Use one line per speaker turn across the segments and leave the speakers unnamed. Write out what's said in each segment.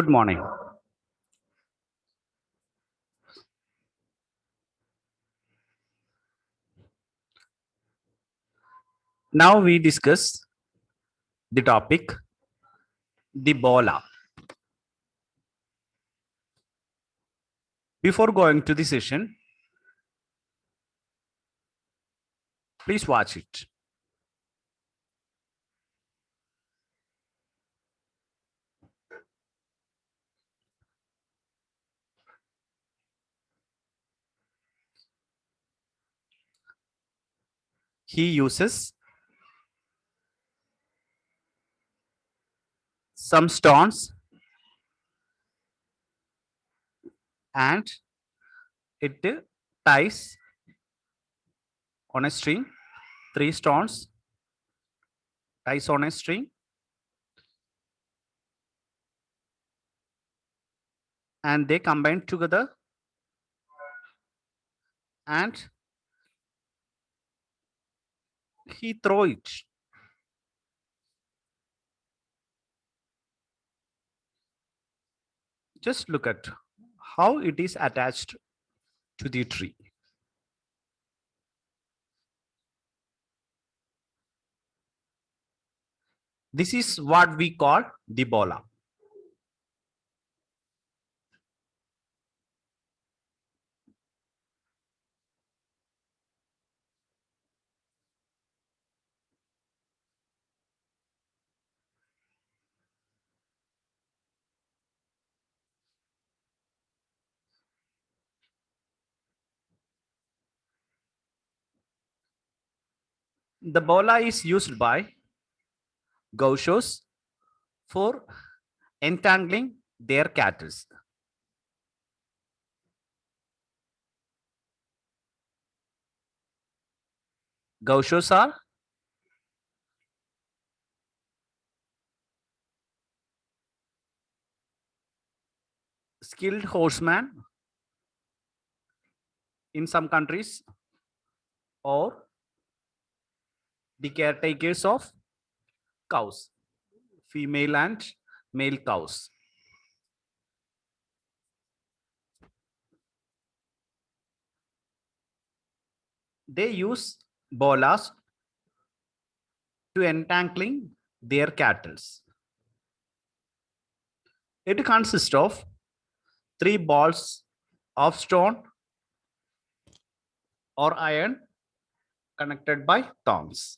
Good morning. Now we discuss the topic the bola. Before going to the session, please watch it. He uses some stones and it ties on a string, three stones ties on a string, and they combine together and he throw it. Just look at how it is attached to the tree. This is what we call the bola. The bola is used by gauchos for entangling their cattle. Gauchos are skilled horsemen in some countries or the caretakers of cows, female and male cows. They use bolas to entangling their cattle. It consists of three balls of stone or iron connected by thongs.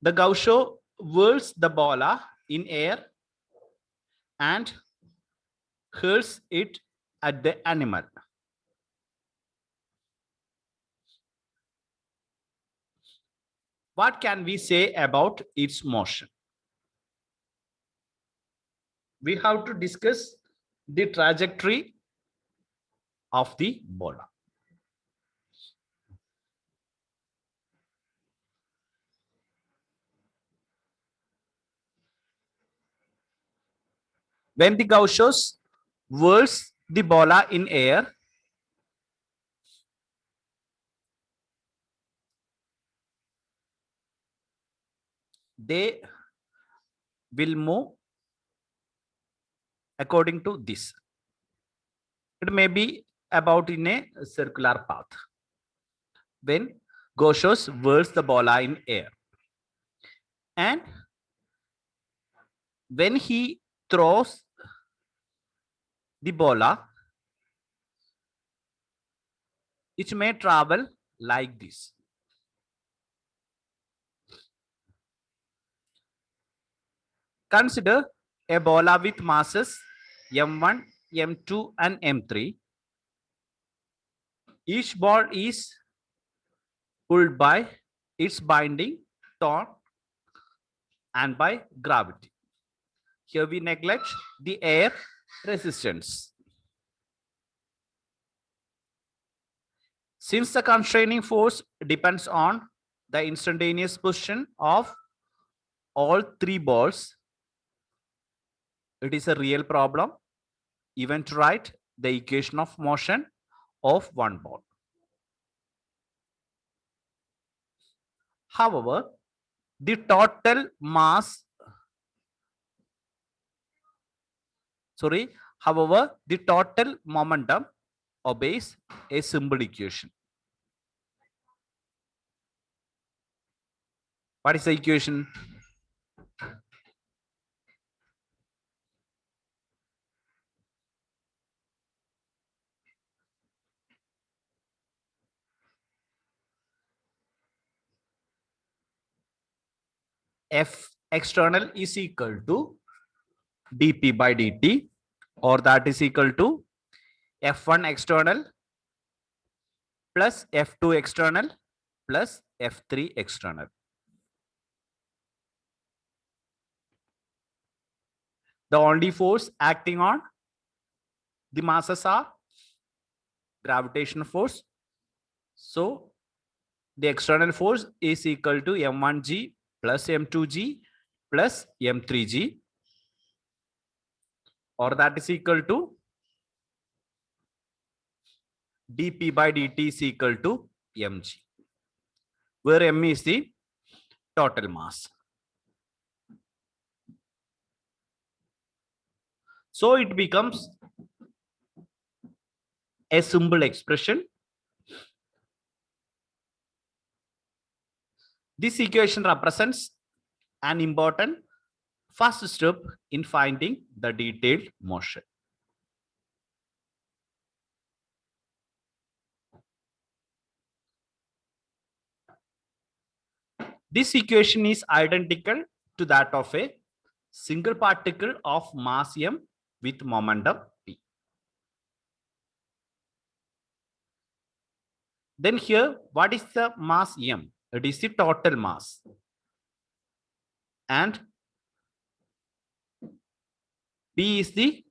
The gaucho whirls the bola in air and hurls it at the animal. What can we say about its motion? We have to discuss the trajectory of the bola. When the gauchos whirls the bola in air, they will move according to this. It may be about in a circular path. When gauchos whirls the bola in air, and when he throws the bola, it may travel like this. Consider a bola with masses m1, m2, and m3. Each ball is pulled by its binding thorn and by gravity. Here we neglect the air resistance. Since the constraining force depends on the instantaneous position of all three balls, it is a real problem even to write the equation of motion of one ball. However, the total mass Sorry. However, the total momentum obeys a simple equation. What is the equation? F external is equal to dp by dt, or that is equal to F1 external plus F2 external plus F3 external. The only force acting on the masses are gravitational force. So the external force is equal to m1g plus m2g plus m3g, or that is equal to dp by dt is equal to mg, where m is the total mass. So it becomes a simple expression. This equation represents an important first step in finding the detailed motion. This equation is identical to that of a single particle of mass m with momentum p. Then here, what is the mass m? It is the total mass. And p is the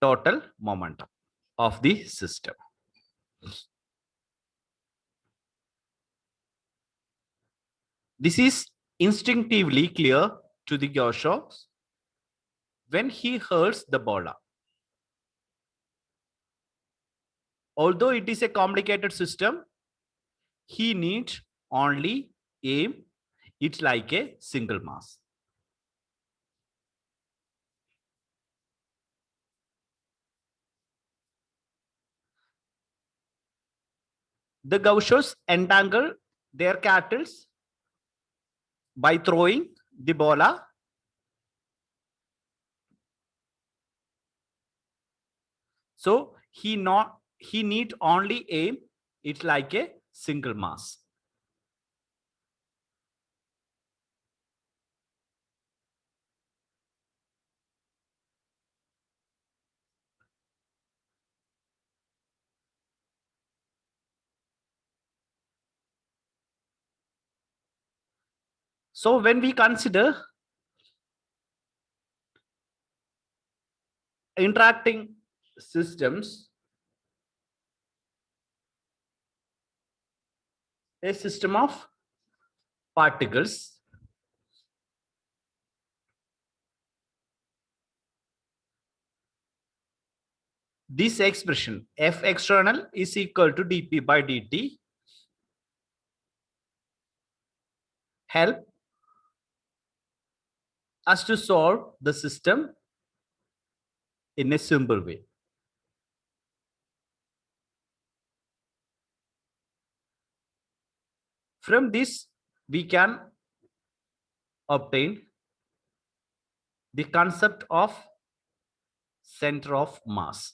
total momentum of the system. This is instinctively clear to the Gaussian when he hurls the bola. Although it is a complicated system, he needs only aim it like a single mass. The Gauchos entangle their cattle by throwing the bola. So he need only aim it like a single mass. So when we consider interacting systems, a system of particles, this expression F external is equal to dp by dt help us to solve the system in a simple way. From this, we can obtain the concept of center of mass.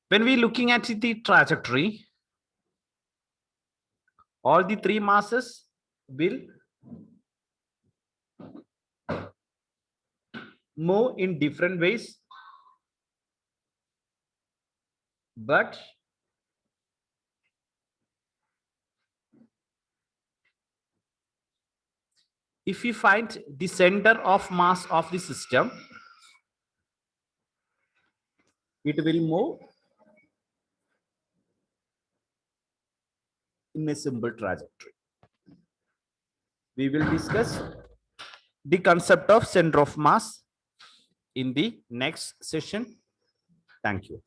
When we looking at the trajectory, all the three masses will move in different ways, but if we find the center of mass of the system, it will move in a simple trajectory. We will discuss the concept of center of mass in the next session. Thank you.